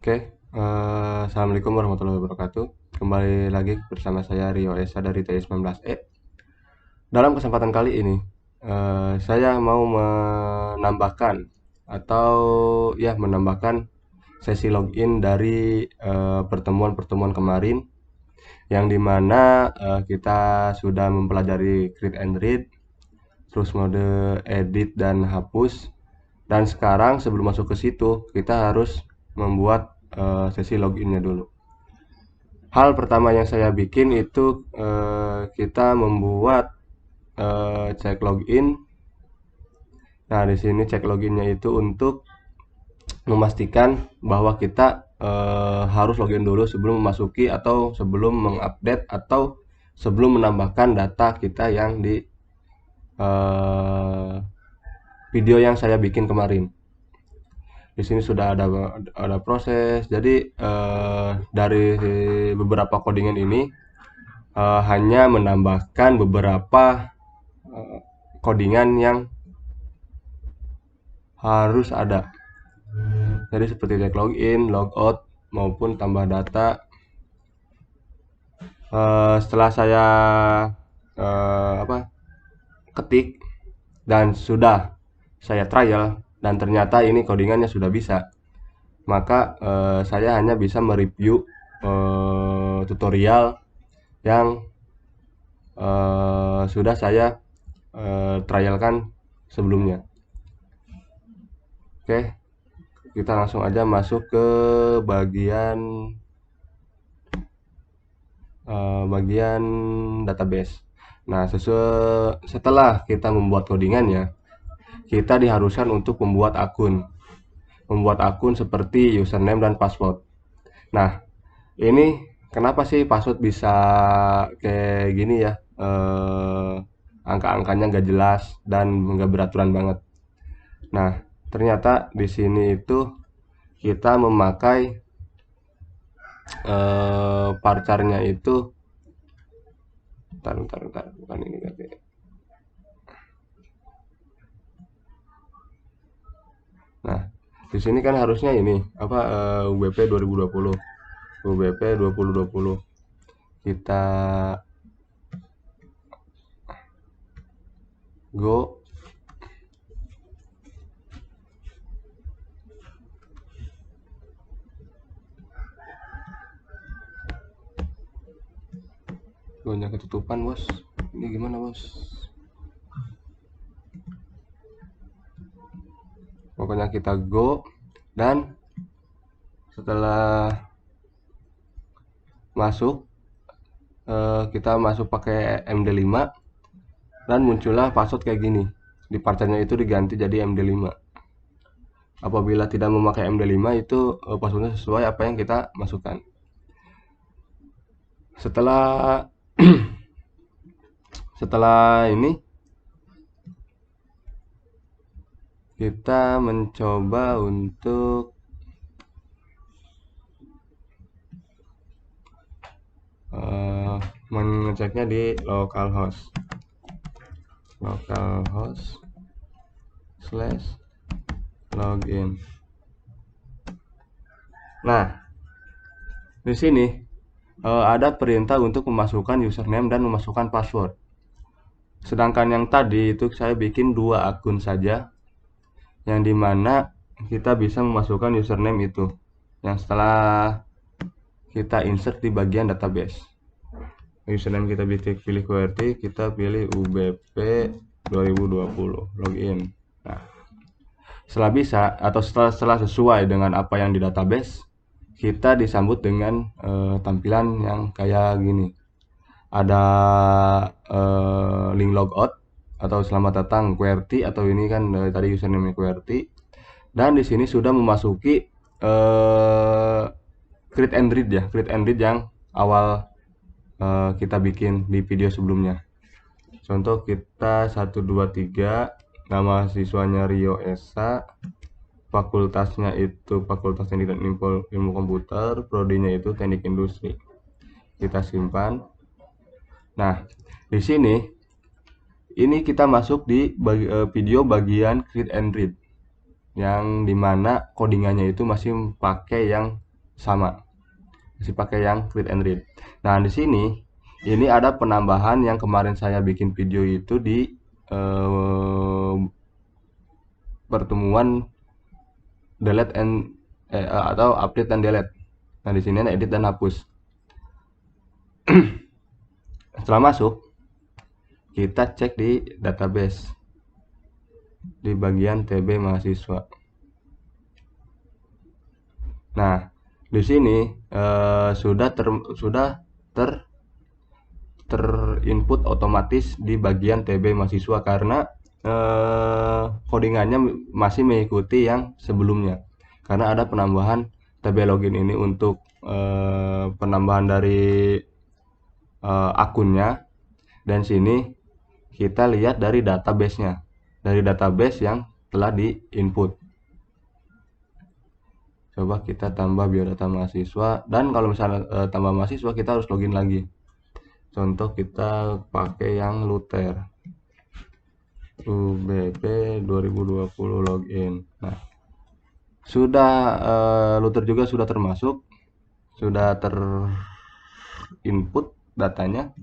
Oke, assalamualaikum warahmatullahi wabarakatuh. Kembali lagi bersama saya Rio Esa dari TI19E. Dalam kesempatan kali ini, saya mau menambahkan atau menambahkan sesi login dari pertemuan-pertemuan kemarin, yang dimana kita sudah mempelajari create and read, terus mode edit dan hapus. Dan sekarang sebelum masuk ke situ, kita harus membuat sesi loginnya dulu. Hal pertama yang saya bikin itu kita membuat cek login. Nah, di sini cek loginnya itu untuk memastikan bahwa kita harus login dulu sebelum memasuki atau sebelum mengupdate atau sebelum menambahkan data kita yang di video yang saya bikin kemarin. Di sini sudah ada proses. Jadi dari beberapa codingan ini hanya menambahkan beberapa codingan yang harus ada. Jadi seperti cek login, logout maupun tambah data. Setelah saya ketik dan sudah saya trial dan ternyata ini codingannya sudah bisa, maka saya hanya bisa mereview tutorial yang sudah saya trialkan sebelumnya. Oke, kita langsung aja masuk ke bagian database. Nah, setelah kita membuat codingannya, kita diharuskan untuk membuat akun seperti username dan password. Nah, ini kenapa sih password bisa kayak gini ya, angka-angkanya nggak jelas dan nggak beraturan banget. Nah, ternyata di sini itu kita memakai varchar-nya itu bukan ini berarti. Nah, di sini kan harusnya ini UBP 2020. UBP 2020. Kita go. Go-nya ketutupan, Bos. Ini gimana, Bos? Pokoknya kita go, dan setelah masuk kita masuk pakai MD5 dan muncullah password kayak gini. Di varchar-nya itu diganti jadi MD5. Apabila tidak memakai MD5 itu passwordnya sesuai apa yang kita masukkan. Setelah ini kita mencoba untuk mengeceknya di localhost /login. Nah, di sini ada perintah untuk memasukkan username dan memasukkan password. Sedangkan yang tadi itu saya bikin 2 akun saja, yang dimana kita bisa memasukkan username itu yang setelah kita insert di bagian database. Username kita pilih QWERTY, kita pilih UBP 2020 login. Nah, setelah bisa atau setelah sesuai dengan apa yang di database, kita disambut dengan tampilan yang kayak gini. Ada link logout atau selamat datang QWERTY, atau ini kan tadi username QWERTY, dan di sini sudah memasuki create and read ya, create and read yang awal kita bikin di video sebelumnya. Contoh kita 123, nama siswanya Rio Esa, fakultasnya itu Fakultas Teknik dan Ilmu Komputer, prodinya itu Teknik Industri. Kita simpan. Nah, di sini ini kita masuk di video bagian create and read, yang dimana codingannya itu masih pakai yang sama, masih pakai yang create and read. Nah, di sini ini ada penambahan yang kemarin saya bikin video itu di pertemuan delete and atau update dan delete. Nah, di sini ada edit dan hapus. Setelah masuk, kita cek di database di bagian TB mahasiswa. Nah, di sini sudah terinput otomatis di bagian TB mahasiswa karena codingannya masih mengikuti yang sebelumnya. Karena ada penambahan TB login ini untuk penambahan dari akunnya, dan sini kita lihat dari database-nya, dari database yang telah diinput. Coba kita tambah biodata mahasiswa, dan kalau misalnya tambah mahasiswa kita harus login lagi. Contoh kita pakai yang Luther UBP 2020 login. Nah, sudah Luther juga sudah termasuk, sudah terinput datanya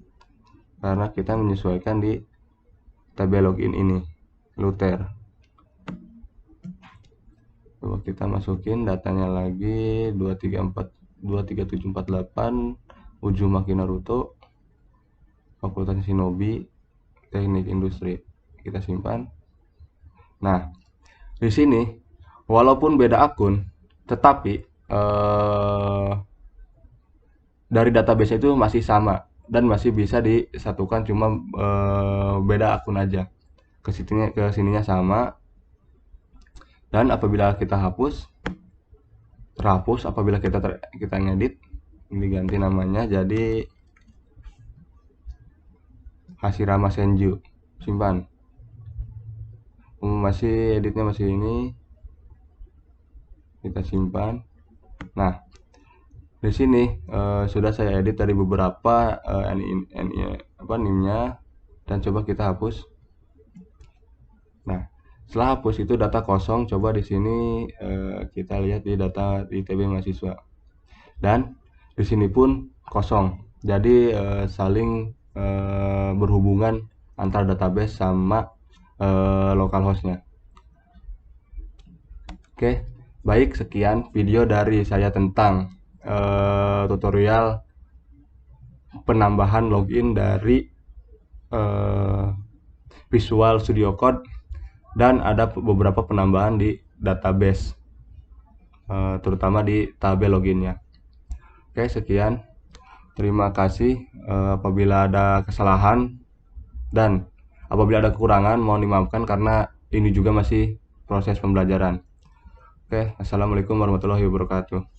karena kita menyesuaikan di tabel login ini Luther. Coba kita masukin datanya lagi 23748 Uzumaki Naruto, Fakultas Shinobi, Teknik Industri. Kita simpan. Nah, di sini walaupun beda akun, tetapi dari database itu masih sama dan masih bisa disatukan, cuma beda akun aja. Ke sininya sama. Dan apabila kita hapus, terhapus. Apabila kita ngedit, diganti namanya jadi Hashirama Senju. Simpan. Masih editnya masih ini. Kita simpan. Nah, di sini sudah saya edit dari beberapa NIM-nya, dan coba kita hapus. Nah, setelah hapus itu data kosong. Coba di sini kita lihat di data di TB mahasiswa, dan di sini pun kosong. Jadi saling berhubungan antara database sama localhostnya. Oke, baik, sekian video dari saya tentang tutorial penambahan login dari Visual Studio Code, dan ada beberapa penambahan di database, terutama di tabel loginnya. Oke, sekian, terima kasih. Apabila ada kesalahan dan apabila ada kekurangan, mohon dimaafkan karena ini juga masih proses pembelajaran. Oke, assalamualaikum warahmatullahi wabarakatuh.